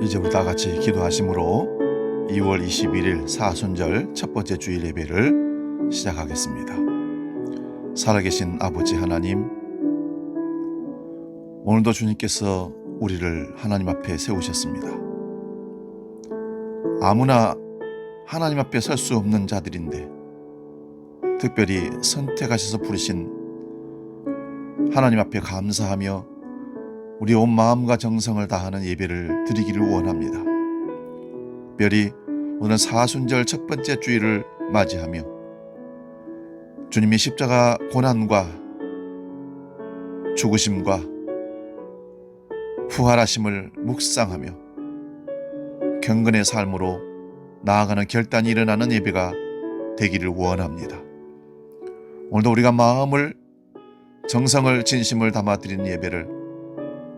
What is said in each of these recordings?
이제 우리 다 같이 기도하심으로 2월 21일 사순절 첫 번째 주일 예배를 시작하겠습니다. 살아계신 아버지 하나님, 오늘도 주님께서 우리를 하나님 앞에 세우셨습니다. 아무나 하나님 앞에 설 수 없는 자들인데 특별히 선택하셔서 부르신 하나님 앞에 감사하며 우리 온 마음과 정성을 다하는 예배를 드리기를 원합니다. 특별히 오늘 사순절 첫 번째 주일을 맞이하며 주님의 십자가 고난과 죽으심과 부활하심을 묵상하며 경건의 삶으로 나아가는 결단이 일어나는 예배가 되기를 원합니다. 오늘도 우리가 마음을, 정성을, 진심을 담아드리는 예배를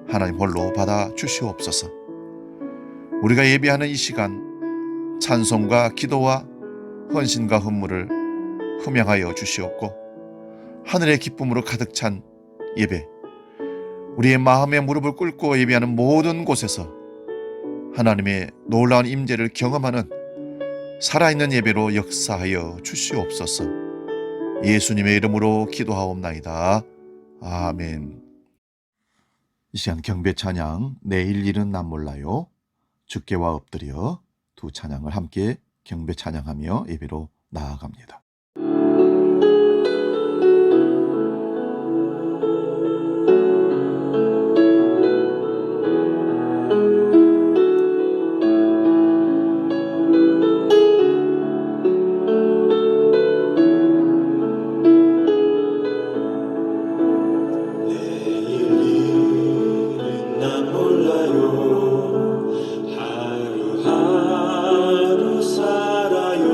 하나님 홀로 받아 주시옵소서. 우리가 예배하는 이 시간 찬송과 기도와 헌신과 헌물을 흠양하여 주시옵고 하늘의 기쁨으로 가득 찬 예배, 우리의 마음의 무릎을 꿇고 예배하는 모든 곳에서 하나님의 놀라운 임재를 경험하는 살아있는 예배로 역사하여 주시옵소서. 예수님의 이름으로 기도하옵나이다. 아멘. 이 시간 경배 찬양 내일 일은 난 몰라요, 주께와 엎드려 두 찬양을 함께 경배 찬양하며 예배로 나아갑니다. 하루하루 살아요.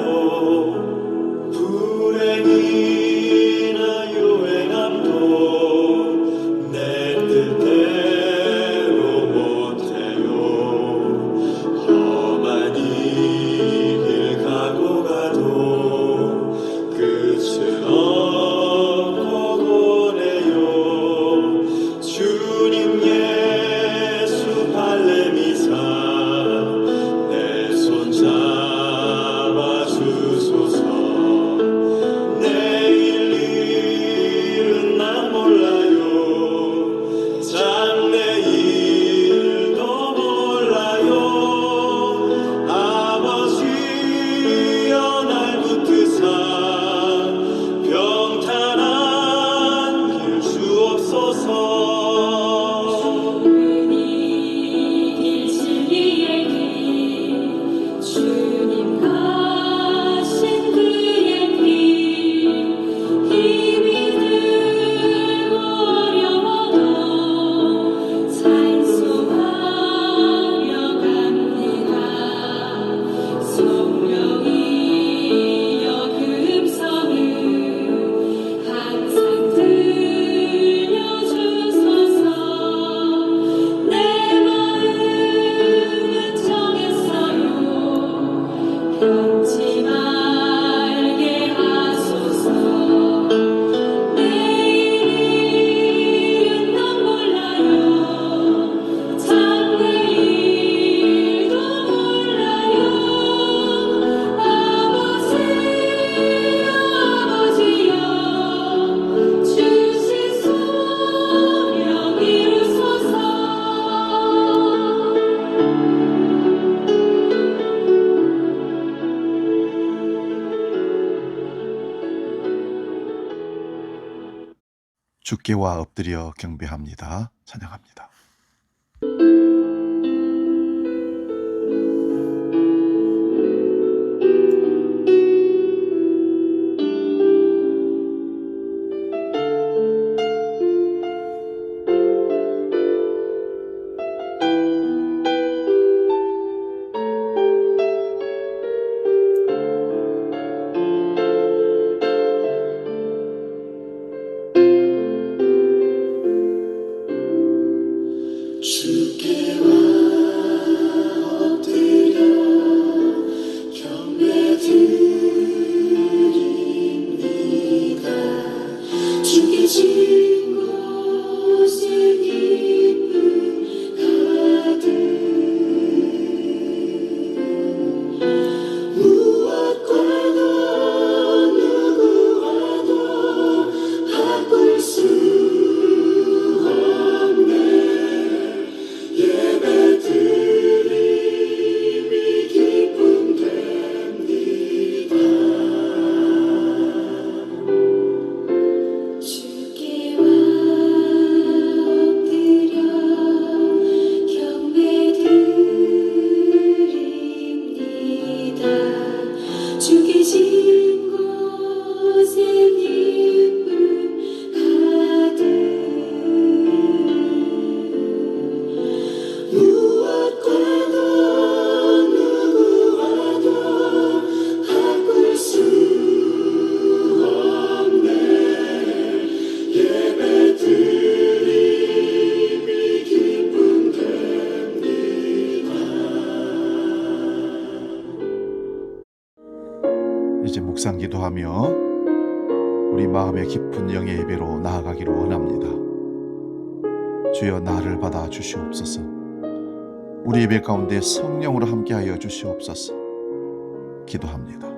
주께와 엎드려 경배합니다. 찬양합니다. 이제 묵상 기도하며 우리 마음의 깊은 영의 예배로 나아가기를 원합니다. 주여 나를 받아 주시옵소서. 우리 예배 가운데 성령으로 함께하여 주시옵소서. 기도합니다.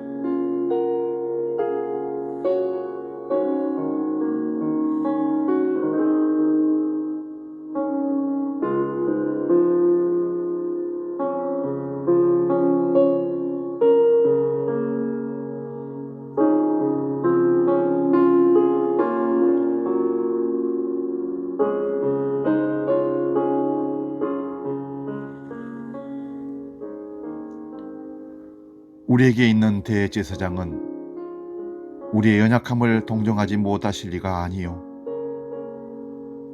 우리에게 있는 대제사장은 우리의 연약함을 동정하지 못하실 리가 아니요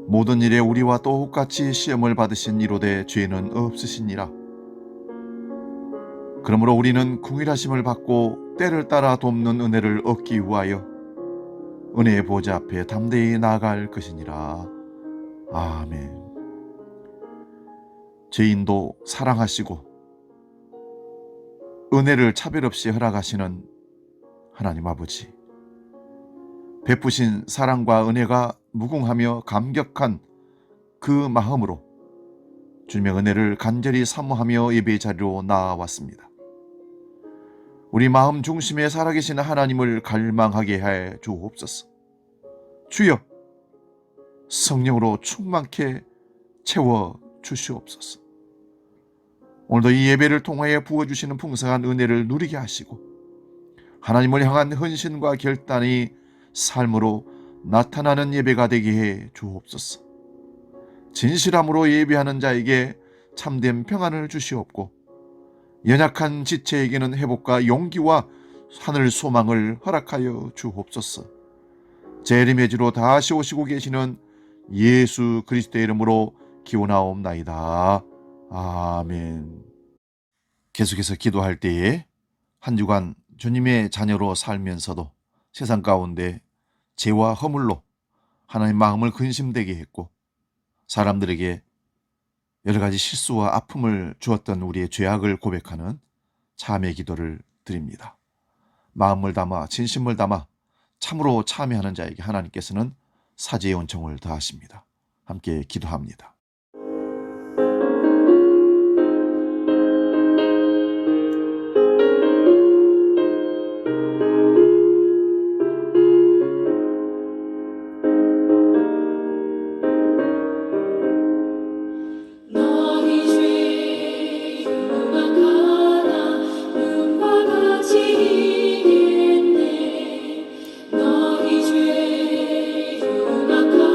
모든 일에 우리와 똑같이 시험을 받으신 이로되 죄는 없으시니라. 그러므로 우리는 궁일하심을 받고 때를 따라 돕는 은혜를 얻기 위하여 은혜의 보좌 앞에 담대히 나아갈 것이니라. 아멘. 죄인도 사랑하시고 은혜를 차별 없이 허락하시는 하나님 아버지, 베푸신 사랑과 은혜가 무궁하며 감격한 그 마음으로 주님의 은혜를 간절히 사모하며 예배 자리로 나아왔습니다. 우리 마음 중심에 살아계신 하나님을 갈망하게 해 주옵소서. 주여, 성령으로 충만케 채워 주시옵소서. 오늘도 이 예배를 통하여 부어주시는 풍성한 은혜를 누리게 하시고 하나님을 향한 헌신과 결단이 삶으로 나타나는 예배가 되게 해 주옵소서. 진실함으로 예배하는 자에게 참된 평안을 주시옵고 연약한 지체에게는 회복과 용기와 하늘 소망을 허락하여 주옵소서. 재림의 주로 다시 오시고 계시는 예수 그리스도의 이름으로 기원하옵나이다. 아멘. 계속해서 기도할 때에 한 주간 주님의 자녀로 살면서도 세상 가운데 죄와 허물로 하나님 마음을 근심되게 했고 사람들에게 여러 가지 실수와 아픔을 주었던 우리의 죄악을 고백하는 참회 기도를 드립니다. 마음을 담아 진심을 담아 참으로 참회하는 자에게 하나님께서는 사죄의 은총을 더하십니다. 함께 기도합니다. 너희 죄 흉악하나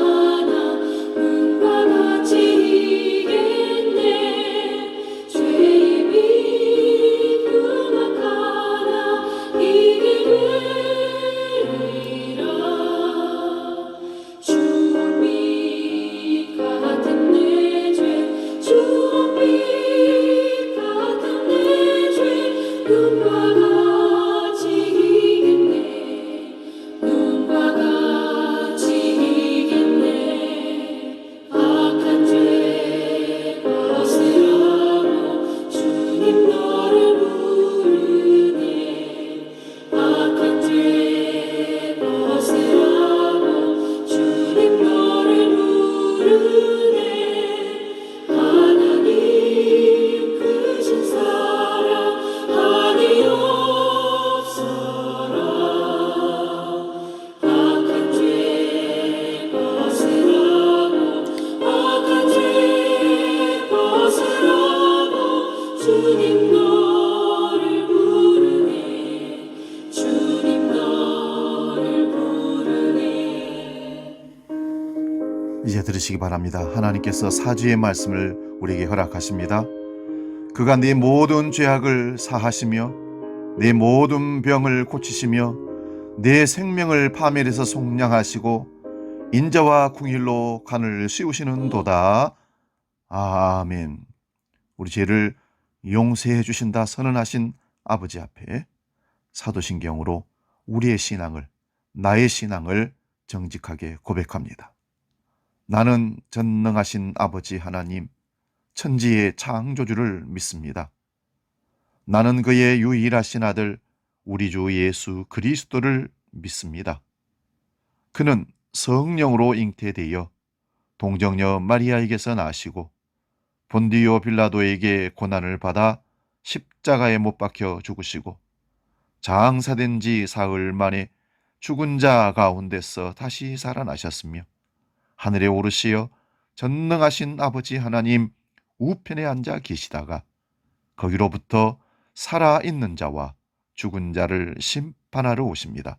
이제 들으시기 바랍니다. 하나님께서 사주의 말씀을 우리에게 허락하십니다. 그가 네 모든 죄악을 사하시며 네 모든 병을 고치시며 네 생명을 파멸해서 속량하시고 인자와 궁일로 간을 씌우시는 도다. 아멘. 우리 죄를 용서해 주신다 선언하신 아버지 앞에 사도신경으로 우리의 신앙을, 나의 신앙을 정직하게 고백합니다. 나는 전능하신 아버지 하나님, 천지의 창조주를 믿습니다. 나는 그의 유일하신 아들 우리 주 예수 그리스도를 믿습니다. 그는 성령으로 잉태되어 동정녀 마리아에게서 나시고 본디오 빌라도에게 고난을 받아 십자가에 못 박혀 죽으시고 장사된 지 사흘 만에 죽은 자 가운데서 다시 살아나셨으며 하늘에 오르시어 전능하신 아버지 하나님 우편에 앉아 계시다가 거기로부터 살아있는 자와 죽은 자를 심판하러 오십니다.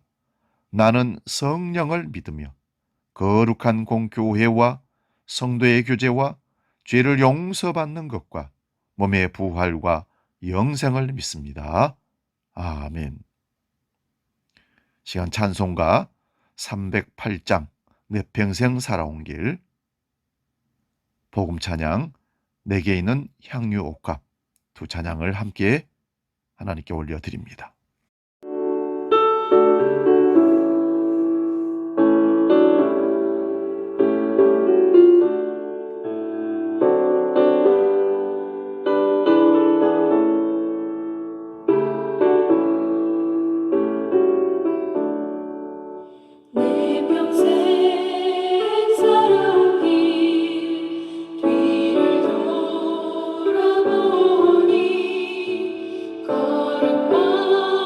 나는 성령을 믿으며 거룩한 공교회와 성도의 교제와 죄를 용서받는 것과 몸의 부활과 영생을 믿습니다. 아멘. 시간 찬송가 308장 내 평생 살아온 길, 복음 찬양 내게 있는 향유 옥합 두 찬양을 함께 하나님께 올려드립니다. 뒤를 돌아보니 거룩한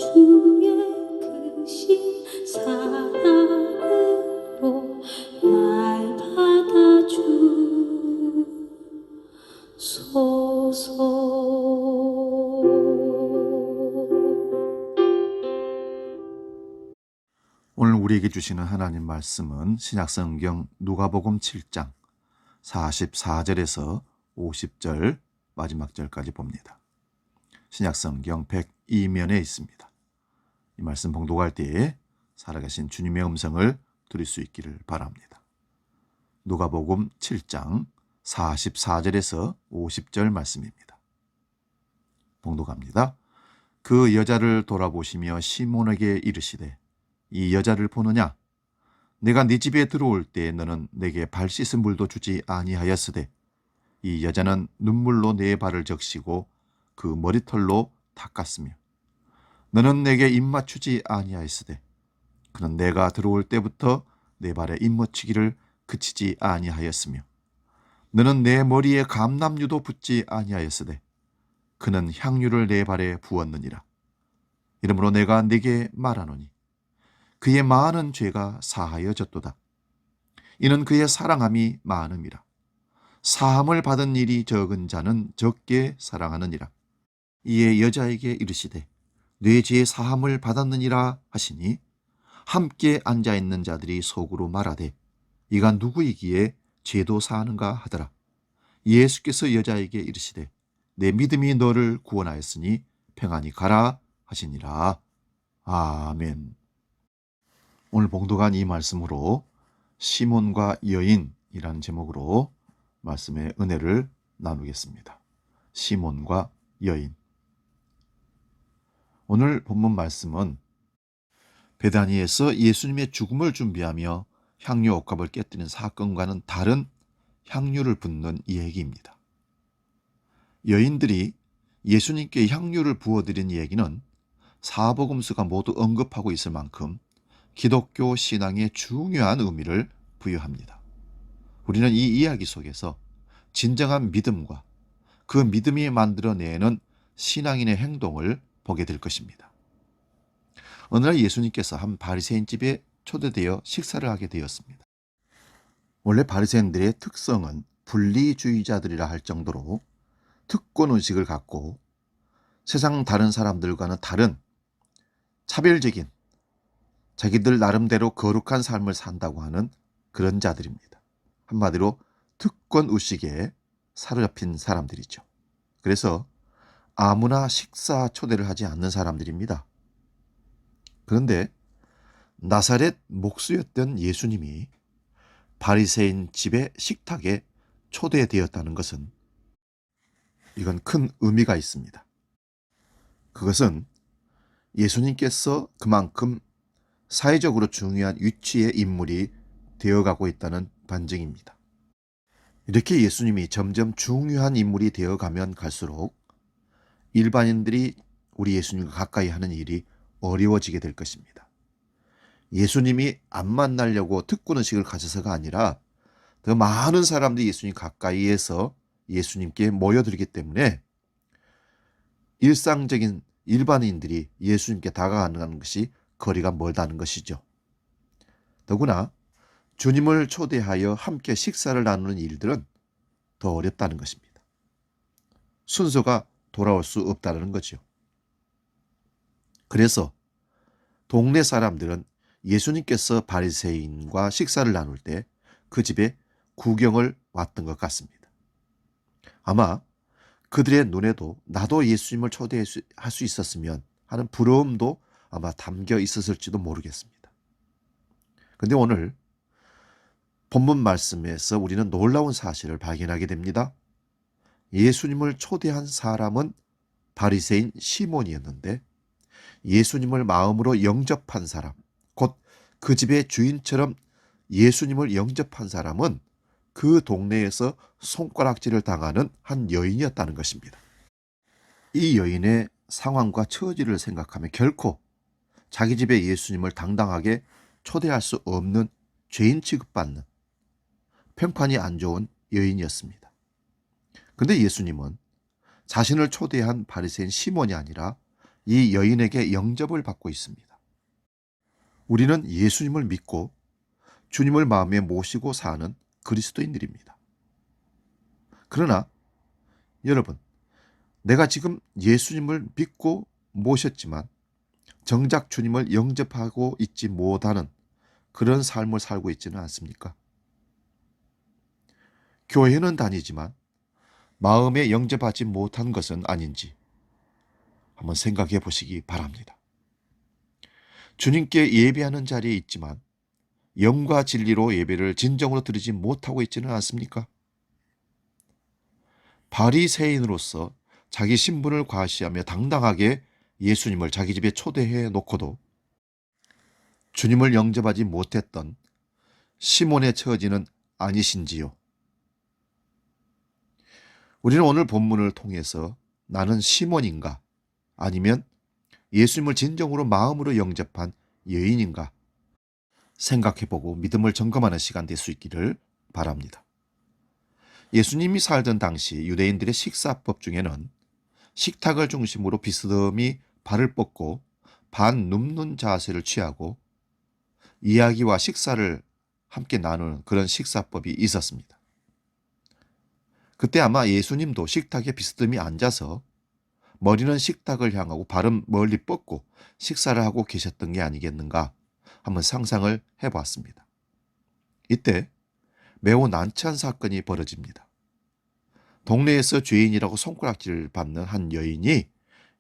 주의 크신 사랑으로 날 받아주소서. 오늘 우리에게 주시는 하나님 말씀은 신약성경 누가복음 7장 44절에서 50절 마지막 절까지 봅니다. 신약성경 102면에 있습니다. 이 말씀 봉독할 때에 살아계신 주님의 음성을 들을 수 있기를 바랍니다. 누가복음 7장 44절에서 50절 말씀입니다. 봉독합니다. 그 여자를 돌아보시며 시몬에게 이르시되 이 여자를 보느냐? 내가 네 집에 들어올 때 너는 내게 발 씻은 물도 주지 아니하였으되 이 여자는 눈물로 내 발을 적시고 그 머리털로 닦았으며 너는 내게 입 맞추지 아니하였으되 그는 내가 들어올 때부터 내 발에 입 맞추기를 그치지 아니하였으며 너는 내 머리에 감람유도 붓지 아니하였으되 그는 향유를 내 발에 부었느니라. 이러므로 내가 네게 말하노니 그의 많은 죄가 사하여졌도다. 이는 그의 사랑함이 많음이라. 사함을 받은 일이 적은 자는 적게 사랑하느니라. 이에 여자에게 이르시되 네 죄의 사함을 받았느니라 하시니 함께 앉아있는 자들이 속으로 말하되 이가 누구이기에 죄도 사하는가 하더라. 예수께서 여자에게 이르시되 내 믿음이 너를 구원하였으니 평안히 가라 하시니라. 아멘. 오늘 봉독한 이 말씀으로 시몬과 여인이라는 제목으로 말씀의 은혜를 나누겠습니다. 시몬과 여인. 오늘 본문 말씀은 베다니에서 예수님의 죽음을 준비하며 향유 옥합을 깨뜨린 사건과는 다른 향유를 붓는 이야기입니다. 여인들이 예수님께 향유를 부어드린 이야기는 사복음서가 모두 언급하고 있을 만큼 기독교 신앙의 중요한 의미를 부여합니다. 우리는 이 이야기 속에서 진정한 믿음과 그 믿음이 만들어내는 신앙인의 행동을 보게 될 것입니다. 어느 날 예수님께서 한 바리새인 집에 초대되어 식사를 하게 되었습니다. 원래 바리새인들의 특성은 분리주의자들이라 할 정도로 특권 의식을 갖고 세상 다른 사람들과는 다른 차별적인 자기들 나름대로 거룩한 삶을 산다고 하는 그런 자들입니다. 한마디로 특권 의식에 사로잡힌 사람들이죠. 그래서 아무나 식사 초대를 하지 않는 사람들입니다. 그런데 나사렛 목수였던 예수님이 바리새인 집의 식탁에 초대되었다는 것은 이건 큰 의미가 있습니다. 그것은 예수님께서 그만큼 사회적으로 중요한 위치의 인물이 되어가고 있다는 반증입니다. 이렇게 예수님이 점점 중요한 인물이 되어가면 갈수록 일반인들이 우리 예수님과 가까이 하는 일이 어려워지게 될 것입니다. 예수님이 안 만나려고 특권의식을 가져서가 아니라 더 많은 사람들이 예수님 가까이에서 예수님께 모여들기 때문에 일상적인 일반인들이 예수님께 다가가는 것이 거리가 멀다는 것이죠. 더구나 주님을 초대하여 함께 식사를 나누는 일들은 더 어렵다는 것입니다. 순서가 돌아올 수 없다는 거죠. 그래서 동네 사람들은 예수님께서 바리새인과 식사를 나눌 때 그 집에 구경을 왔던 것 같습니다. 아마 그들의 눈에도 나도 예수님을 초대할 수 있었으면 하는 부러움도 아마 담겨 있었을지도 모르겠습니다. 그런데 오늘 본문 말씀에서 우리는 놀라운 사실을 발견하게 됩니다. 예수님을 초대한 사람은 바리새인 시몬이었는데 예수님을 마음으로 영접한 사람, 곧 그 집의 주인처럼 예수님을 영접한 사람은 그 동네에서 손가락질을 당하는 한 여인이었다는 것입니다. 이 여인의 상황과 처지를 생각하면 결코 자기 집에 예수님을 당당하게 초대할 수 없는 죄인 취급받는 평판이 안 좋은 여인이었습니다. 그런데 예수님은 자신을 초대한 바리새인 시몬이 아니라 이 여인에게 영접을 받고 있습니다. 우리는 예수님을 믿고 주님을 마음에 모시고 사는 그리스도인들입니다. 그러나 여러분, 내가 지금 예수님을 믿고 모셨지만 정작 주님을 영접하고 있지 못하는 그런 삶을 살고 있지는 않습니까? 교회는 다니지만 마음에 영접하지 못한 것은 아닌지 한번 생각해 보시기 바랍니다. 주님께 예배하는 자리에 있지만 영과 진리로 예배를 진정으로 드리지 못하고 있지는 않습니까? 바리새인으로서 자기 신분을 과시하며 당당하게 예수님을 자기 집에 초대해 놓고도 주님을 영접하지 못했던 시몬의 처지는 아니신지요? 우리는 오늘 본문을 통해서 나는 시몬인가 아니면 예수님을 진정으로 마음으로 영접한 여인인가 생각해보고 믿음을 점검하는 시간 될 수 있기를 바랍니다. 예수님이 살던 당시 유대인들의 식사법 중에는 식탁을 중심으로 비스듬히 발을 뻗고 반 눕는 자세를 취하고 이야기와 식사를 함께 나누는 그런 식사법이 있었습니다. 그때 아마 예수님도 식탁에 비스듬히 앉아서 머리는 식탁을 향하고 발은 멀리 뻗고 식사를 하고 계셨던 게 아니겠는가 한번 상상을 해봤습니다. 이때 매우 난처한 사건이 벌어집니다. 동네에서 죄인이라고 손가락질을 받는 한 여인이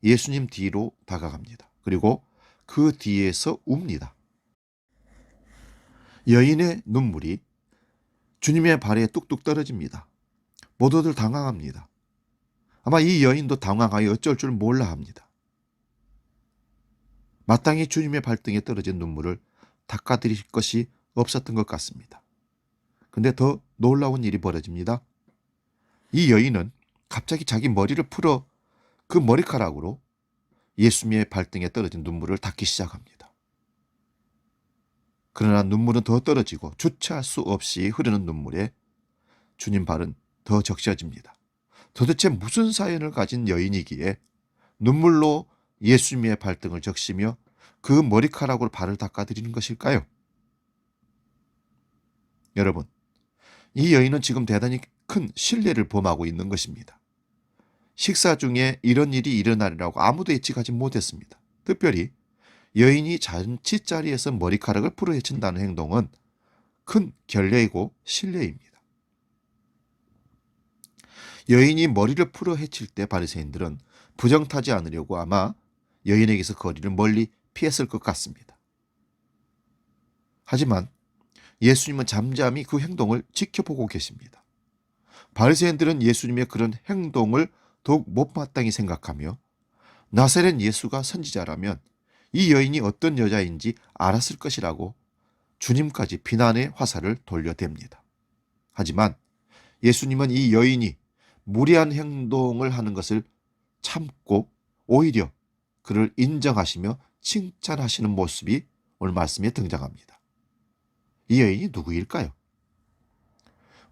예수님 뒤로 다가갑니다. 그리고 그 뒤에서 웁니다. 여인의 눈물이 주님의 발에 뚝뚝 떨어집니다. 모두들 당황합니다. 아마 이 여인도 당황하여 어쩔 줄 몰라 합니다. 마땅히 주님의 발등에 떨어진 눈물을 닦아드릴 것이 없었던 것 같습니다. 근데 더 놀라운 일이 벌어집니다. 이 여인은 갑자기 자기 머리를 풀어 그 머리카락으로 예수님의 발등에 떨어진 눈물을 닦기 시작합니다. 그러나 눈물은 더 떨어지고 주체할 수 없이 흐르는 눈물에 주님 발은 더 적셔집니다. 도대체 무슨 사연을 가진 여인이기에 눈물로 예수님의 발등을 적시며 그 머리카락으로 발을 닦아드리는 것일까요? 여러분, 이 여인은 지금 대단히 큰 신뢰를 범하고 있는 것입니다. 식사 중에 이런 일이 일어나리라고 아무도 예측하지 못했습니다. 특별히 여인이 잔치자리에서 머리카락을 풀어헤친다는 행동은 큰 결례이고 신뢰입니다. 여인이 머리를 풀어헤칠 때 바리새인들은 부정타지 않으려고 아마 여인에게서 거리를 멀리 피했을 것 같습니다. 하지만 예수님은 잠잠히 그 행동을 지켜보고 계십니다. 바리새인들은 예수님의 그런 행동을 더욱 못마땅히 생각하며 나사렛 예수가 선지자라면 이 여인이 어떤 여자인지 알았을 것이라고 주님까지 비난의 화살을 돌려댑니다. 하지만 예수님은 이 여인이 무리한 행동을 하는 것을 참고 오히려 그를 인정하시며 칭찬하시는 모습이 오늘 말씀에 등장합니다. 이 여인이 누구일까요?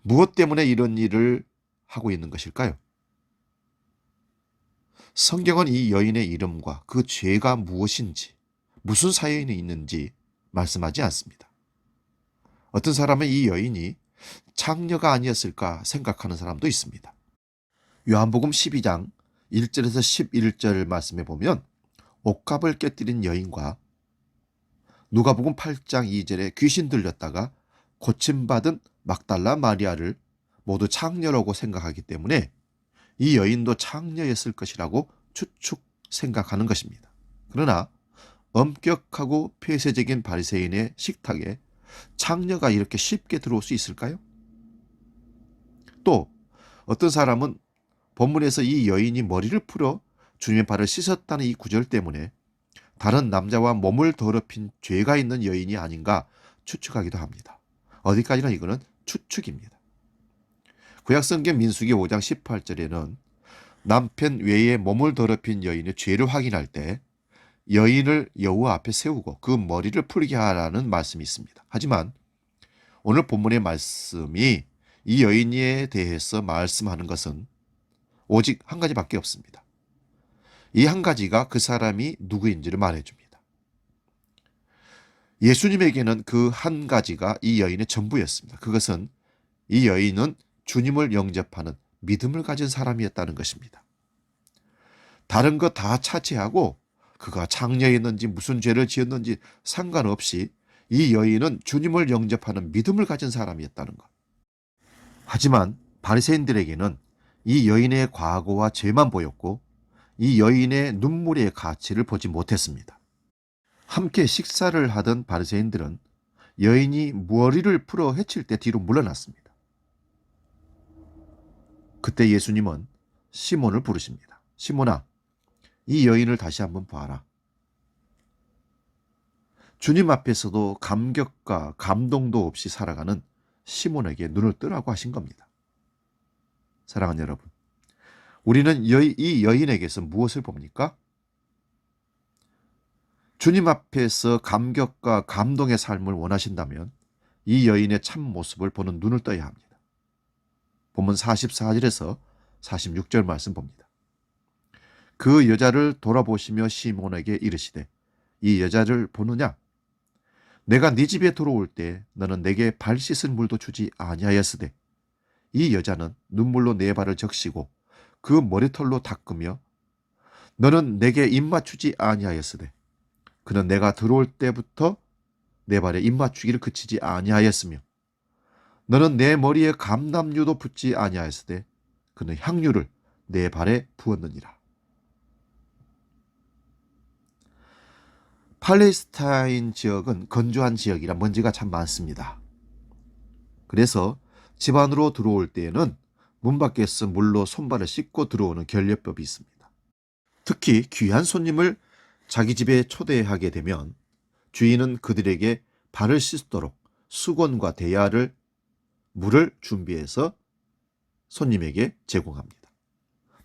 무엇 때문에 이런 일을 하고 있는 것일까요? 성경은 이 여인의 이름과 그 죄가 무엇인지, 무슨 사연이 있는지 말씀하지 않습니다. 어떤 사람은 이 여인이 창녀가 아니었을까 생각하는 사람도 있습니다. 요한복음 12장 1절에서 11절 말씀에 보면 옷값을 깨뜨린 여인과 누가복음 8장 2절에 귀신 들렸다가 고침받은 막달라 마리아를 모두 창녀라고 생각하기 때문에 이 여인도 창녀였을 것이라고 추측 생각하는 것입니다. 그러나 엄격하고 폐쇄적인 바리새인의 식탁에 창녀가 이렇게 쉽게 들어올 수 있을까요? 또 어떤 사람은 본문에서 이 여인이 머리를 풀어 주님의 발을 씻었다는 이 구절 때문에 다른 남자와 몸을 더럽힌 죄가 있는 여인이 아닌가 추측하기도 합니다. 어디까지나 이거는 추측입니다. 구약성경 민수기 5장 18절에는 남편 외에 몸을 더럽힌 여인의 죄를 확인할 때 여인을 여호와 앞에 세우고 그 머리를 풀게 하라는 말씀이 있습니다. 하지만 오늘 본문의 말씀이 이 여인에 대해서 말씀하는 것은 오직 한 가지밖에 없습니다. 이 한 가지가 그 사람이 누구인지를 말해줍니다. 예수님에게는 그 한 가지가 이 여인의 전부였습니다. 그것은 이 여인은 주님을 영접하는 믿음을 가진 사람이었다는 것입니다. 다른 것 다 차치하고 그가 장녀였는지 무슨 죄를 지었는지 상관없이 이 여인은 주님을 영접하는 믿음을 가진 사람이었다는 것. 하지만 바리새인들에게는 이 여인의 과거와 죄만 보였고 이 여인의 눈물의 가치를 보지 못했습니다. 함께 식사를 하던 바리새인들은 여인이 머리를 풀어 헤칠 때 뒤로 물러났습니다. 그때 예수님은 시몬을 부르십니다. 시몬아, 이 여인을 다시 한번 봐라. 주님 앞에서도 감격과 감동도 없이 살아가는 시몬에게 눈을 뜨라고 하신 겁니다. 사랑하는 여러분, 우리는 이 여인에게서 무엇을 봅니까? 주님 앞에서 감격과 감동의 삶을 원하신다면 이 여인의 참 모습을 보는 눈을 떠야 합니다. 본문 44절에서 46절 말씀 봅니다. 그 여자를 돌아보시며 시몬에게 이르시되 이 여자를 보느냐? 내가 네 집에 들어올 때 너는 내게 발 씻을 물도 주지 아니하였으되 이 여자는 눈물로 내 발을 적시고 그 머리털로 닦으며 너는 내게 입 맞추지 아니하였으되 그는 내가 들어올 때부터 내 발에 입 맞추기를 그치지 아니하였으며 너는 내 머리에 감람유도 붓지 아니하였으되 그는 향유를 내 발에 부었느니라. 팔레스타인 지역은 건조한 지역이라 먼지가 참 많습니다. 그래서 집 안으로 들어올 때에는 문 밖에서 물로 손발을 씻고 들어오는 결례법이 있습니다. 특히 귀한 손님을 자기 집에 초대하게 되면 주인은 그들에게 발을 씻도록 수건과 대야를 물을 준비해서 손님에게 제공합니다.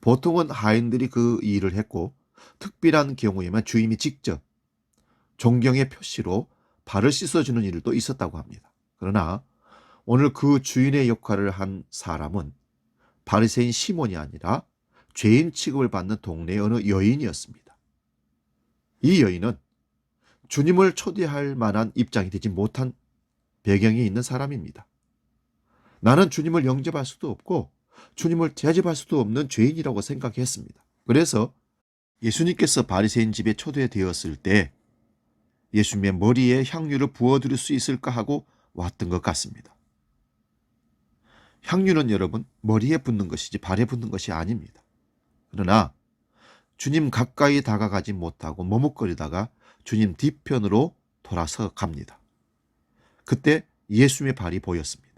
보통은 하인들이 그 일을 했고 특별한 경우에만 주인이 직접 존경의 표시로 발을 씻어주는 일도 있었다고 합니다. 그러나 오늘 그 주인의 역할을 한 사람은 바리새인 시몬이 아니라 죄인 취급을 받는 동네의 어느 여인이었습니다. 이 여인은 주님을 초대할 만한 입장이 되지 못한 배경이 있는 사람입니다. 나는 주님을 영접할 수도 없고 주님을 대접할 수도 없는 죄인이라고 생각했습니다. 그래서 예수님께서 바리새인 집에 초대되었을 때 예수님의 머리에 향유를 부어드릴 수 있을까 하고 왔던 것 같습니다. 향유는 여러분 머리에 붓는 것이지 발에 붓는 것이 아닙니다. 그러나 주님 가까이 다가가지 못하고 머뭇거리다가 주님 뒤편으로 돌아서 갑니다. 그때 예수님의 발이 보였습니다.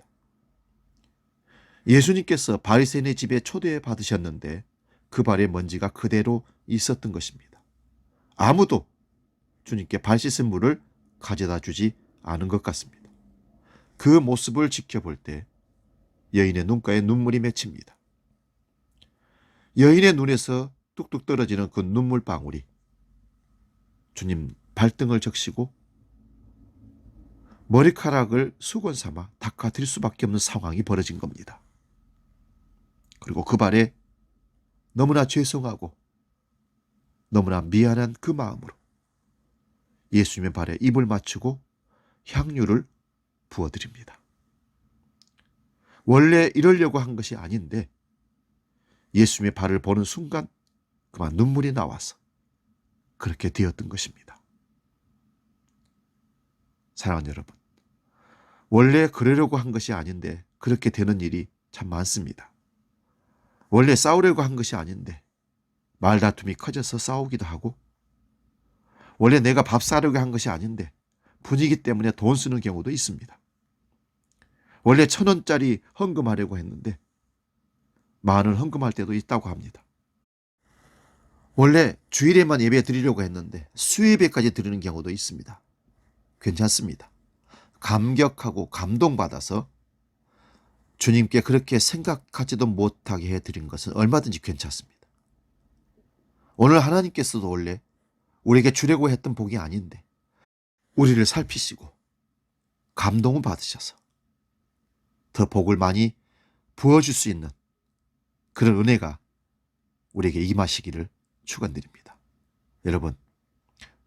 예수님께서 바리새인의 집에 초대 받으셨는데 그 발에 먼지가 그대로 있었던 것입니다. 아무도 주님께 발 씻은 물을 가져다 주지 않은 것 같습니다. 그 모습을 지켜볼 때 여인의 눈가에 눈물이 맺힙니다. 여인의 눈에서 뚝뚝 떨어지는 그 눈물방울이 주님 발등을 적시고 머리카락을 수건 삼아 닦아드릴 수밖에 없는 상황이 벌어진 겁니다. 그리고 그 발에 너무나 죄송하고 너무나 미안한 그 마음으로 예수님의 발에 입을 맞추고 향유를 부어드립니다. 원래 이러려고 한 것이 아닌데 예수님의 발을 보는 순간 그만 눈물이 나와서 그렇게 되었던 것입니다. 사랑하는 여러분, 원래 그러려고 한 것이 아닌데 그렇게 되는 일이 참 많습니다. 원래 싸우려고 한 것이 아닌데 말다툼이 커져서 싸우기도 하고 원래 내가 밥 사려고 한 것이 아닌데 분위기 때문에 돈 쓰는 경우도 있습니다. 원래 1,000원짜리 헌금하려고 했는데 10,000원 헌금할 때도 있다고 합니다. 원래 주일에만 예배 드리려고 했는데 수예배까지 드리는 경우도 있습니다. 괜찮습니다. 감격하고 감동받아서 주님께 그렇게 생각하지도 못하게 해드린 것은 얼마든지 괜찮습니다. 오늘 하나님께서도 원래 우리에게 주려고 했던 복이 아닌데 우리를 살피시고 감동을 받으셔서 더 복을 많이 부어줄 수 있는 그런 은혜가 우리에게 임하시기를 축원드립니다. 여러분,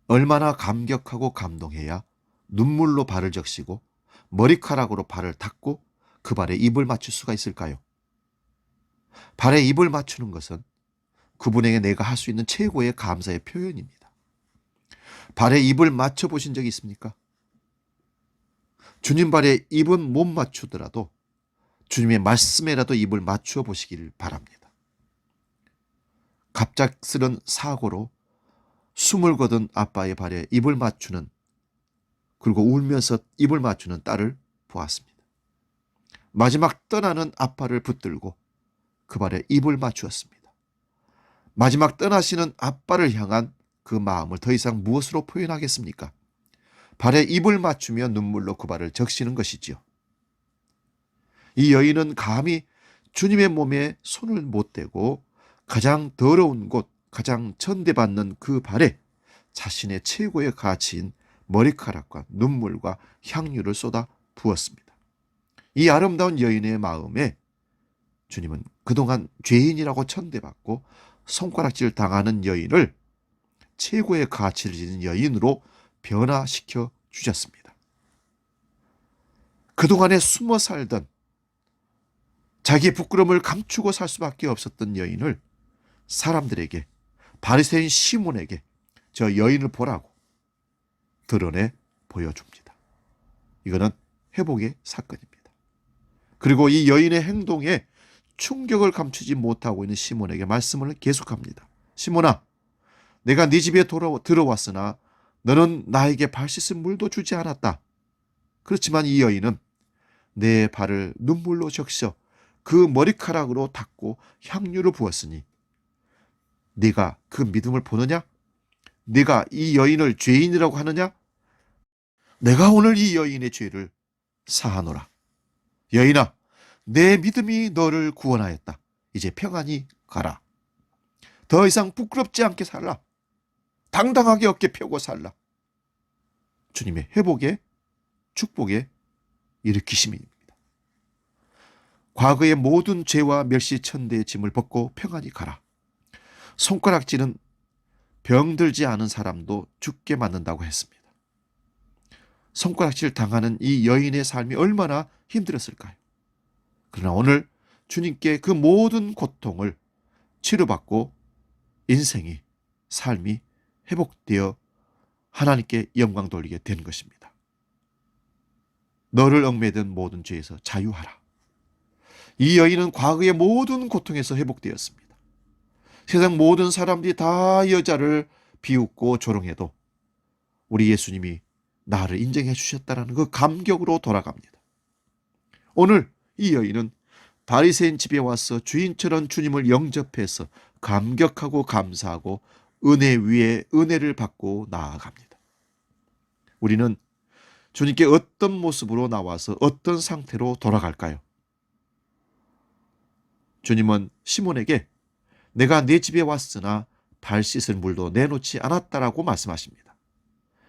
얼마나 감격하고 감동해야 눈물로 발을 적시고 머리카락으로 발을 닦고 그 발에 입을 맞출 수가 있을까요? 발에 입을 맞추는 것은 그분에게 내가 할 수 있는 최고의 감사의 표현입니다. 발에 입을 맞춰보신 적이 있습니까? 주님 발에 입은 못 맞추더라도 주님의 말씀에라도 입을 맞추어 보시길 바랍니다. 갑작스런 사고로 숨을 거둔 아빠의 발에 입을 맞추는, 그리고 울면서 입을 맞추는 딸을 보았습니다. 마지막 떠나는 아빠를 붙들고 그 발에 입을 맞추었습니다. 마지막 떠나시는 아빠를 향한 그 마음을 더 이상 무엇으로 표현하겠습니까? 발에 입을 맞추며 눈물로 그 발을 적시는 것이지요. 이 여인은 감히 주님의 몸에 손을 못 대고 가장 더러운 곳, 가장 천대받는 그 발에 자신의 최고의 가치인 머리카락과 눈물과 향유를 쏟아 부었습니다. 이 아름다운 여인의 마음에 주님은 그동안 죄인이라고 천대받고 손가락질 당하는 여인을 최고의 가치를 지닌 여인으로 변화시켜 주셨습니다. 그동안에 숨어 살던, 자기의 부끄러움을 감추고 살 수밖에 없었던 여인을 사람들에게, 바리새인 시몬에게 저 여인을 보라고 드러내 보여줍니다. 이거는 회복의 사건입니다. 그리고 이 여인의 행동에 충격을 감추지 못하고 있는 시몬에게 말씀을 계속합니다. 시몬아, 내가 네 집에 들어왔으나 너는 나에게 발 씻은 물도 주지 않았다. 그렇지만 이 여인은 내 발을 눈물로 적셔 그 머리카락으로 닦고 향유를 부었으니 네가 그 믿음을 보느냐? 네가 이 여인을 죄인이라고 하느냐? 내가 오늘 이 여인의 죄를 사하노라. 여인아, 내 믿음이 너를 구원하였다. 이제 평안히 가라. 더 이상 부끄럽지 않게 살라. 당당하게 어깨 펴고 살라. 주님의 회복의, 축복의 일으키심입니다. 과거의 모든 죄와 멸시천대의 짐을 벗고 평안히 가라. 손가락질은 병들지 않은 사람도 죽게 만든다고 했습니다. 손가락질 당하는 이 여인의 삶이 얼마나 힘들었을까요? 그러나 오늘 주님께 그 모든 고통을 치료받고 인생이, 삶이 회복되어 하나님께 영광 돌리게 된 것입니다. 너를 얽매던 모든 죄에서 자유하라. 이 여인은 과거의 모든 고통에서 회복되었습니다. 세상 모든 사람들이 다 여자를 비웃고 조롱해도 우리 예수님이 나를 인정해 주셨다는 그 감격으로 돌아갑니다. 오늘 이 여인은 바리새인 집에 와서 주인처럼 주님을 영접해서 감격하고 감사하고 은혜 위에 은혜를 받고 나아갑니다. 우리는 주님께 어떤 모습으로 나와서 어떤 상태로 돌아갈까요? 주님은 시몬에게 내가 네 집에 왔으나 발 씻을 물도 내놓지 않았다라고 말씀하십니다.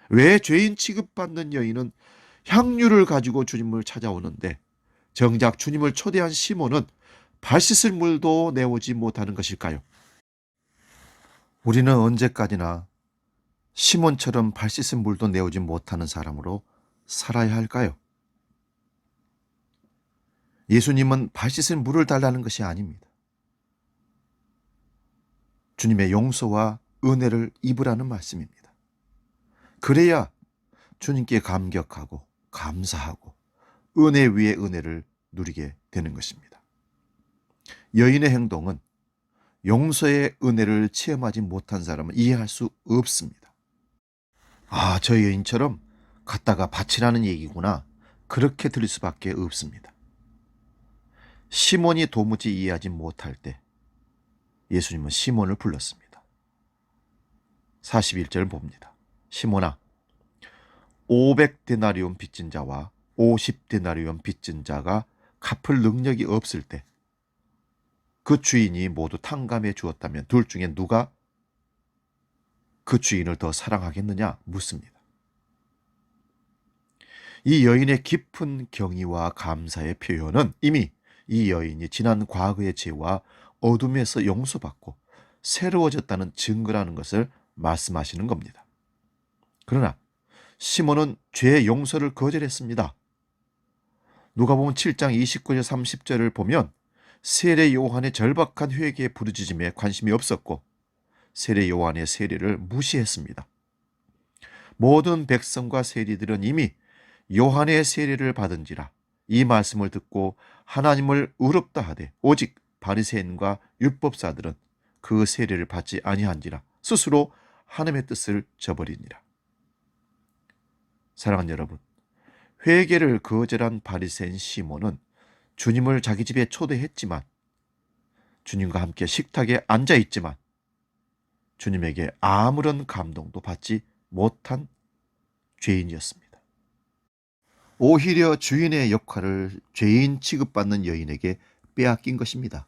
왜 죄인 취급받는 여인은 향유를 가지고 주님을 찾아오는데 정작 주님을 초대한 시몬은 발 씻을 물도 내오지 못하는 것일까요? 우리는 언제까지나 시몬처럼 발 씻은 물도 내오지 못하는 사람으로 살아야 할까요? 예수님은 발 씻은 물을 달라는 것이 아닙니다. 주님의 용서와 은혜를 입으라는 말씀입니다. 그래야 주님께 감격하고 감사하고 은혜 위에 은혜를 누리게 되는 것입니다. 여인의 행동은 용서의 은혜를 체험하지 못한 사람은 이해할 수 없습니다. 아, 저 여인처럼 갖다가 바치라는 얘기구나. 그렇게 들릴 수밖에 없습니다. 시몬이 도무지 이해하지 못할 때 예수님은 시몬을 불렀습니다. 41절 봅니다. 시몬아, 500데나리온 빚진 자와 50데나리온 빚진 자가 갚을 능력이 없을 때 그 주인이 모두 탕감해 주었다면 둘 중에 누가 그 주인을 더 사랑하겠느냐 묻습니다. 이 여인의 깊은 경의와 감사의 표현은 이미 이 여인이 지난 과거의 죄와 어둠에서 용서받고 새로워졌다는 증거라는 것을 말씀하시는 겁니다. 그러나 시몬은 죄의 용서를 거절했습니다. 누가복음 7장 29절 30절을 보면 세례 요한의 절박한 회개의 부르짖음에 관심이 없었고 세례 요한의 세례를 무시했습니다. 모든 백성과 세리들은 이미 요한의 세례를 받은지라 이 말씀을 듣고 하나님을 의롭다 하되 오직 바리새인과 율법사들은 그 세례를 받지 아니한지라 스스로 하나님의 뜻을 저버리니라. 사랑하는 여러분, 회개를 거절한 바리새인 시몬은 주님을 자기 집에 초대했지만 주님과 함께 식탁에 앉아 있지만 주님에게 아무런 감동도 받지 못한 죄인이었습니다. 오히려 주인의 역할을 죄인 취급받는 여인에게 빼앗긴 것입니다.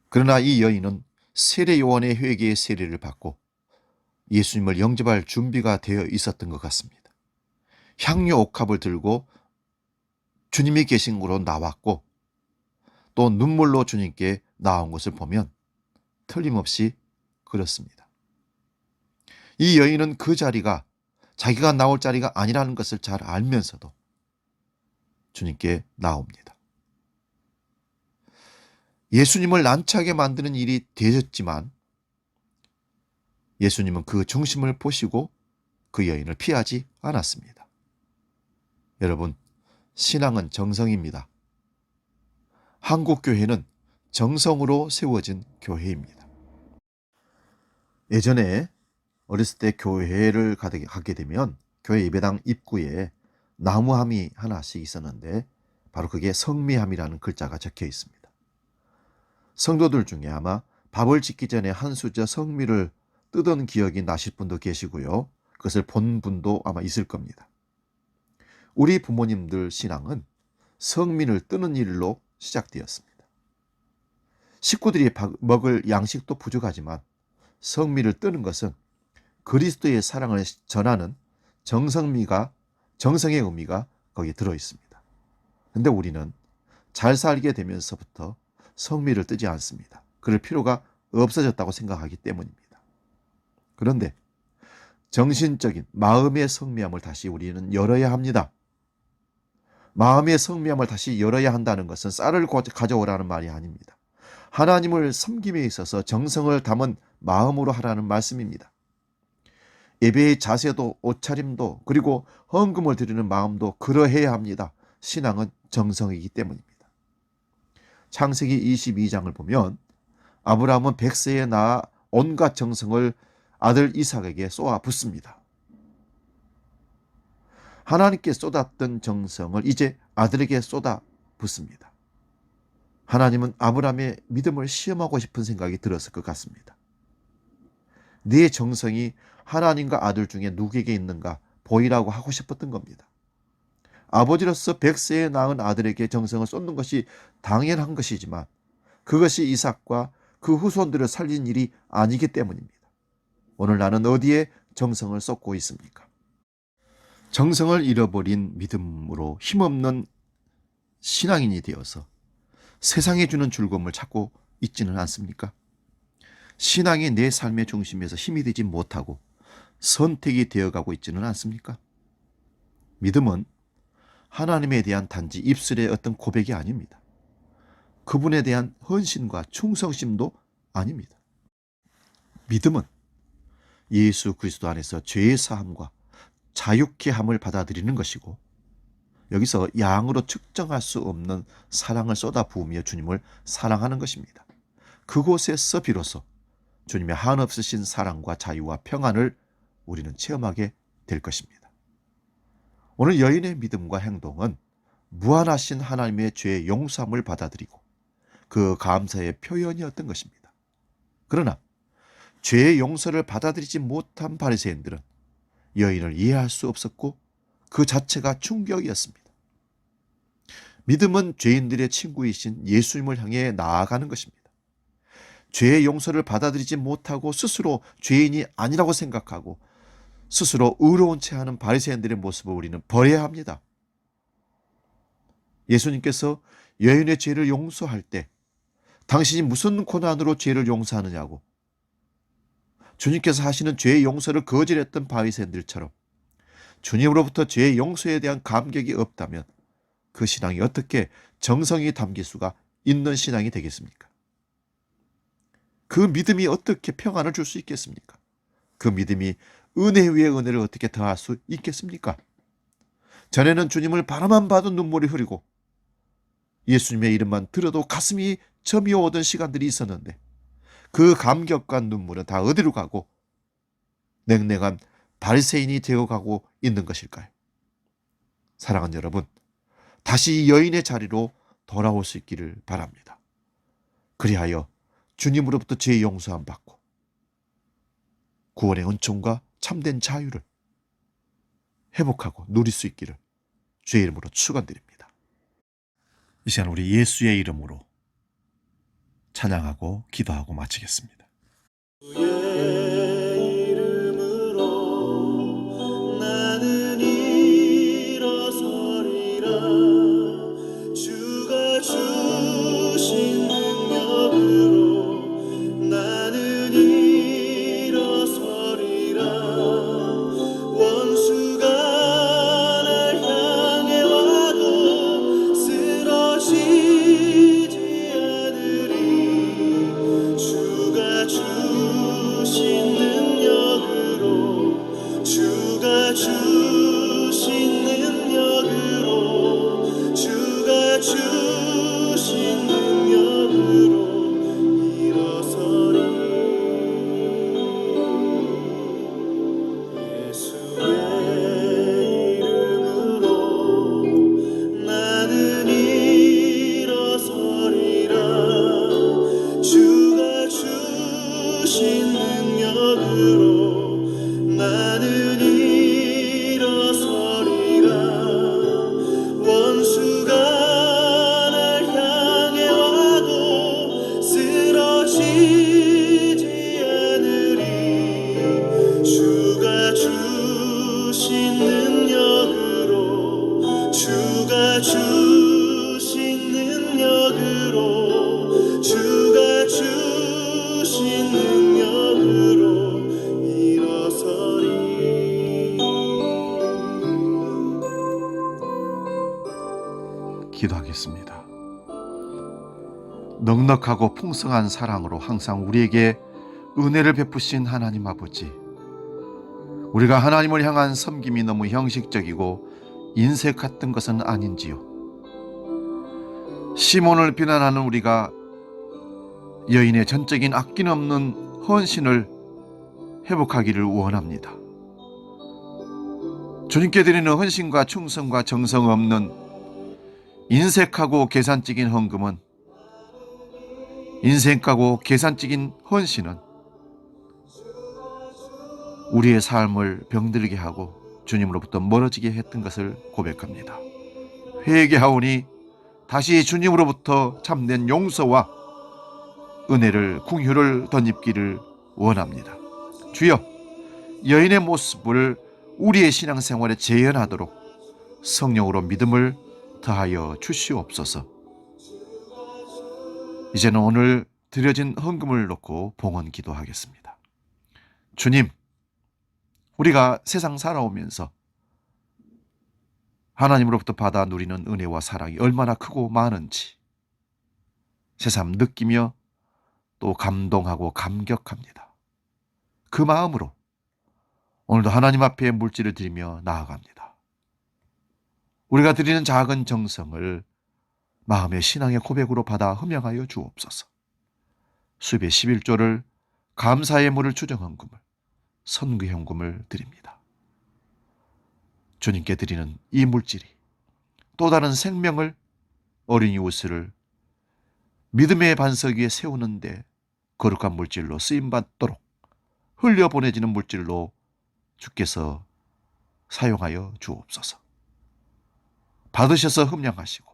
그러나 이 여인은 세례 요한의 회개의 세례를 받고 예수님을 영접할 준비가 되어 있었던 것 같습니다. 향료 옥합을 들고 주님이 계신 곳으로 나왔고 또 눈물로 주님께 나온 것을 보면 틀림없이 그렇습니다. 이 여인은 그 자리가 자기가 나올 자리가 아니라는 것을 잘 알면서도 주님께 나옵니다. 예수님을 난처하게 만드는 일이 되었지만 예수님은 그 중심을 보시고 그 여인을 피하지 않았습니다. 여러분, 신앙은 정성입니다. 한국 교회는 정성으로 세워진 교회입니다. 예전에 어렸을 때 교회를 가게 되면 교회 예배당 입구에 나무함이 하나씩 있었는데 바로 그게 성미함이라는 글자가 적혀 있습니다. 성도들 중에 아마 밥을 짓기 전에 한 수저 성미를 뜯은 기억이 나실 분도 계시고요. 그것을 본 분도 아마 있을 겁니다. 우리 부모님들 신앙은 성민을 뜨는 일로 시작되었습니다. 식구들이 먹을 양식도 부족하지만 성미를 뜨는 것은 그리스도의 사랑을 전하는 정성의 의미가 거기에 들어 있습니다. 그런데 우리는 잘 살게 되면서부터 성미를 뜨지 않습니다. 그럴 필요가 없어졌다고 생각하기 때문입니다. 그런데 정신적인 마음의 성미함을 다시 우리는 열어야 합니다. 마음의 성미함을 다시 열어야 한다는 것은 쌀을 가져오라는 말이 아닙니다. 하나님을 섬김에 있어서 정성을 담은 마음으로 하라는 말씀입니다. 예배의 자세도 옷차림도 그리고 헌금을 드리는 마음도 그러해야 합니다. 신앙은 정성이기 때문입니다. 창세기 22장을 보면 아브라함은 100세에 낳아 온갖 정성을 아들 이삭에게 쏘아 붓습니다. 하나님께 쏟았던 정성을 이제 아들에게 쏟아 붓습니다. 하나님은 아브라함의 믿음을 시험하고 싶은 생각이 들었을 것 같습니다. 네 정성이 하나님과 아들 중에 누구에게 있는가 보이라고 하고 싶었던 겁니다. 아버지로서 100세에 낳은 아들에게 정성을 쏟는 것이 당연한 것이지만 그것이 이삭과 그 후손들을 살린 일이 아니기 때문입니다. 오늘 나는 어디에 정성을 쏟고 있습니까? 정성을 잃어버린 믿음으로 힘없는 신앙인이 되어서 세상에 주는 즐거움을 찾고 있지는 않습니까? 신앙이 내 삶의 중심에서 힘이 되지 못하고 선택이 되어가고 있지는 않습니까? 믿음은 하나님에 대한 단지 입술의 어떤 고백이 아닙니다. 그분에 대한 헌신과 충성심도 아닙니다. 믿음은 예수 그리스도 안에서 죄의 사함과 자유케 함을 받아들이는 것이고 여기서 양으로 측정할 수 없는 사랑을 쏟아부으며 주님을 사랑하는 것입니다. 그곳에서 비로소 주님의 한없으신 사랑과 자유와 평안을 우리는 체험하게 될 것입니다. 오늘 여인의 믿음과 행동은 무한하신 하나님의 죄의 용서함을 받아들이고 그 감사의 표현이었던 것입니다. 그러나 죄의 용서를 받아들이지 못한 바리새인들은 여인을 이해할 수 없었고 그 자체가 충격이었습니다. 믿음은 죄인들의 친구이신 예수님을 향해 나아가는 것입니다. 죄의 용서를 받아들이지 못하고 스스로 죄인이 아니라고 생각하고 스스로 의로운 채 하는 바리새인들의 모습을 우리는 버려야 합니다. 예수님께서 여인의 죄를 용서할 때 당신이 무슨 고난으로 죄를 용서하느냐고 주님께서 하시는 죄의 용서를 거절했던 바리새인들처럼 주님으로부터 죄의 용서에 대한 감격이 없다면 그 신앙이 어떻게 정성이 담길 수가 있는 신앙이 되겠습니까? 그 믿음이 어떻게 평안을 줄 수 있겠습니까? 그 믿음이 은혜 위에 은혜를 어떻게 더할 수 있겠습니까? 전에는 주님을 바라만 봐도 눈물이 흐르고 예수님의 이름만 들어도 가슴이 저미어 오던 시간들이 있었는데 그 감격과 눈물은 다 어디로 가고 냉랭한 바리새인이 되어가고 있는 것일까요? 사랑하는 여러분, 다시 여인의 자리로 돌아올 수 있기를 바랍니다. 그리하여 주님으로부터 죄의 용서함 받고 구원의 은총과 참된 자유를 회복하고 누릴 수 있기를 주의 이름으로 축원드립니다. 이 시간 우리 예수의 이름으로 찬양하고 기도하고 마치겠습니다. 주의 이름으로 나는 일어서리라. 주가 주신 능력으로 나는 일어서리라. 원수가 날 향해 와도 쓰러지지 않으리. 주가 주신 능력으로 주가 주신 능력으로 주가 주신 능력으로 일어서리. 예수의 이름으로 나는 일어서리라. 주가 주신 능력으로 나는 일어서리라. 원수가 날 향해 와도 쓰러지지 않으리. 주가 주신 능력으로 주가 주신 능력으로 주가 주신 능력으로 일어서리. 기도하겠습니다. 넉넉하고 풍성한 사랑으로 항상 우리에게 은혜를 베푸신 하나님 아버지, 우리가 하나님을 향한 섬김이 너무 형식적이고 인색 같은 것은 아닌지요. 시몬을 비난하는 우리가 여인의 전적인 아낌없는 헌신을 회복하기를 원합니다. 주님께 드리는 헌신과 충성과 정성 없는 인색하고 계산적인 헌금은, 인색하고 계산적인 헌신은 우리의 삶을 병들게 하고 주님으로부터 멀어지게 했던 것을 고백합니다. 회개하오니 다시 주님으로부터 참된 용서와 은혜를, 긍휼을 덧입기를 원합니다. 주여, 여인의 모습을 우리의 신앙생활에 재현하도록 성령으로 믿음을 더하여 주시옵소서. 이제는 오늘 드려진 헌금을 놓고 봉헌 기도하겠습니다. 주님, 우리가 세상 살아오면서 하나님으로부터 받아 누리는 은혜와 사랑이 얼마나 크고 많은지 새삼 느끼며 또 감동하고 감격합니다. 그 마음으로 오늘도 하나님 앞에 물질을 드리며 나아갑니다. 우리가 드리는 작은 정성을 마음의 신앙의 고백으로 받아 흠양하여 주옵소서. 수입의 11조를 감사의 물을 주정헌금을, 선교헌금을 드립니다. 주님께 드리는 이 물질이 또 다른 생명을, 어린이 우스를 믿음의 반석 위에 세우는데 거룩한 물질로 쓰임받도록 흘려보내지는 물질로 주께서 사용하여 주옵소서. 받으셔서 흠양하시고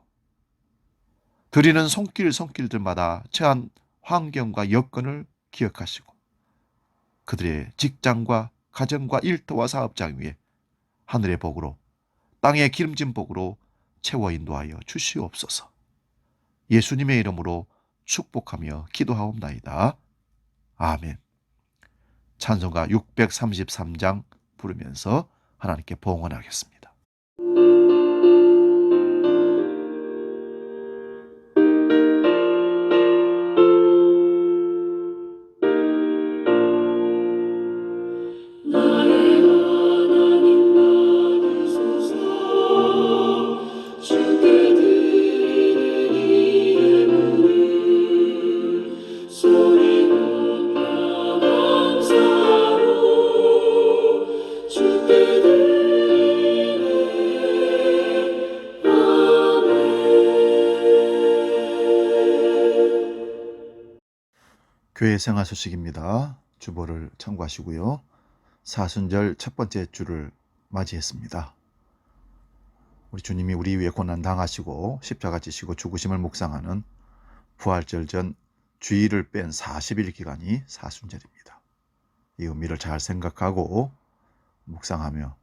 드리는 손길들마다 처한 환경과 여건을 기억하시고 그들의 직장과 가정과 일터와 사업장 위에 하늘의 복으로, 땅의 기름진 복으로 채워 인도하여 주시옵소서. 예수님의 이름으로 축복하며 기도하옵나이다. 아멘. 찬송가 633장 부르면서 하나님께 봉헌하겠습니다. 나의 하나님 받으소서 주께 드리는 이 예물을 소리 높여 감사로 주께 드리네. 아멘. 교회 생활 소식입니다. 주보를 참고하시고요. 사순절 첫 번째 주를 맞이했습니다. 우리 주님이 우리 위해 고난 당하시고 십자가 지시고 죽으심을 묵상하는 부활절 전 주일을 뺀 40일 기간이 사순절입니다. 이 의미를 잘 생각하고 묵상하며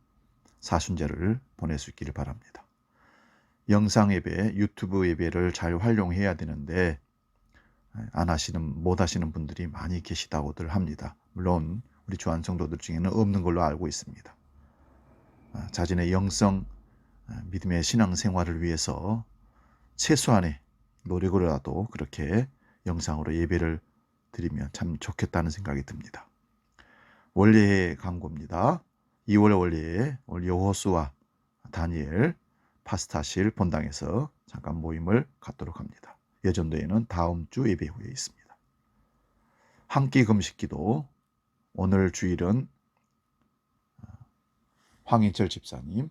사순절을 보낼 수 있기를 바랍니다. 영상 예배, 유튜브 예배를 잘 활용해야 되는데 못 하시는 분들이 많이 계시다고들 합니다. 물론 우리 주한 성도들 중에는 없는 걸로 알고 있습니다. 자신의 영성, 믿음의 신앙생활을 위해서 최소한의 노력으로라도 그렇게 영상으로 예배를 드리면 참 좋겠다는 생각이 듭니다. 원래의 광고입니다. 2월 원래에 오늘 여호수아, 다니엘, 파스타실 본당에서 잠깐 모임을 갖도록 합니다. 예전도에는 다음 주 예배 후에 있습니다. 한 끼 금식기도 오늘 주일은 황인철 집사님,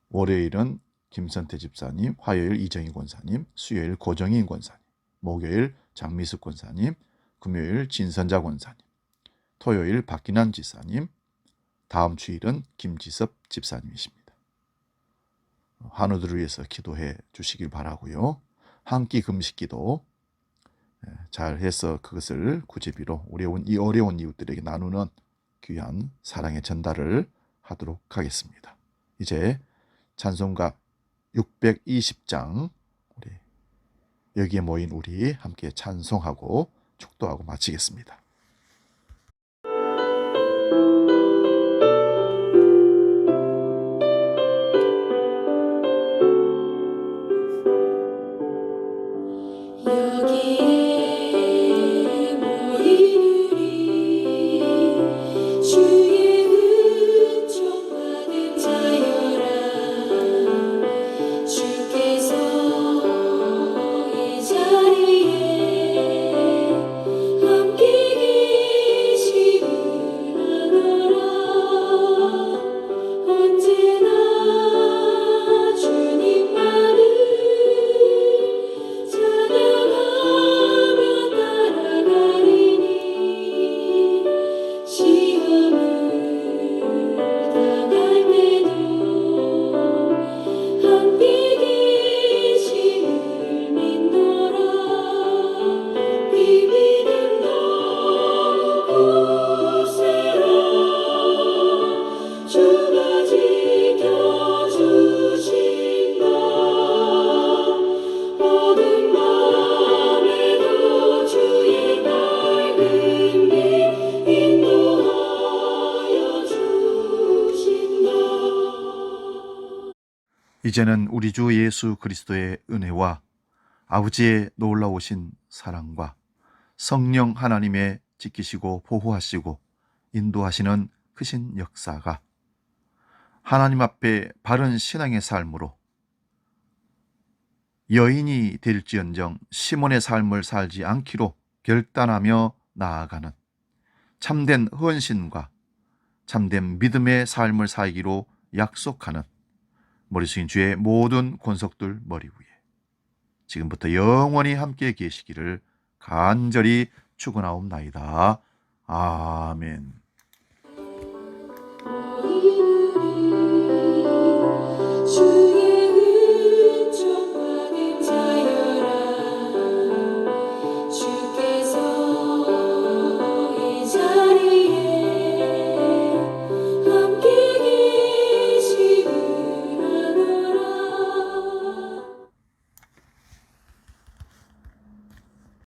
월요일은 김선태 집사님, 화요일 이정희 권사님, 수요일 고정인 권사님, 목요일 장미숙 권사님, 금요일 진선자 권사님, 토요일 박기난 집사님, 다음 주일은 김지섭 집사님이십니다. 환우들을 위해서 기도해 주시길 바라고요. 한 끼 금식기도 잘 해서 그것을 구제비로 이 어려운 이웃들에게 나누는 귀한 사랑의 전달을 하도록 하겠습니다. 이제 찬송가 620장 여기에 모인 우리 함께 찬송하고 축도하고 마치겠습니다. 여기에 모인 우리 주의 은총 받은 자여라. 주께서 이 자리에 함께 계심을 아노라. 언제나 주님만을 찬양하며 따라가리니. 시험을 당할 때도 함께 계심을 믿노라. 이 믿음도 굳세라. 주가 지켜주신다. 어두운 밤에도 주의 밝은 빛 인도하여 주신다. 이제는 우리 주 예수 그리스도의 은혜와 아버지의 놀라우신 사랑과 성령 하나님의 지키시고 보호하시고 인도하시는 크신 역사가 하나님 앞에 바른 신앙의 삶으로 여인이 될지언정 시몬의 삶을 살지 않기로 결단하며 나아가는 참된 헌신과 참된 믿음의 삶을 살기로 약속하는 머리 숙인 주의 모든 권속들 머리 위에 지금부터 영원히 함께 계시기를 간절히 축원하옵나이다. 아멘. 모인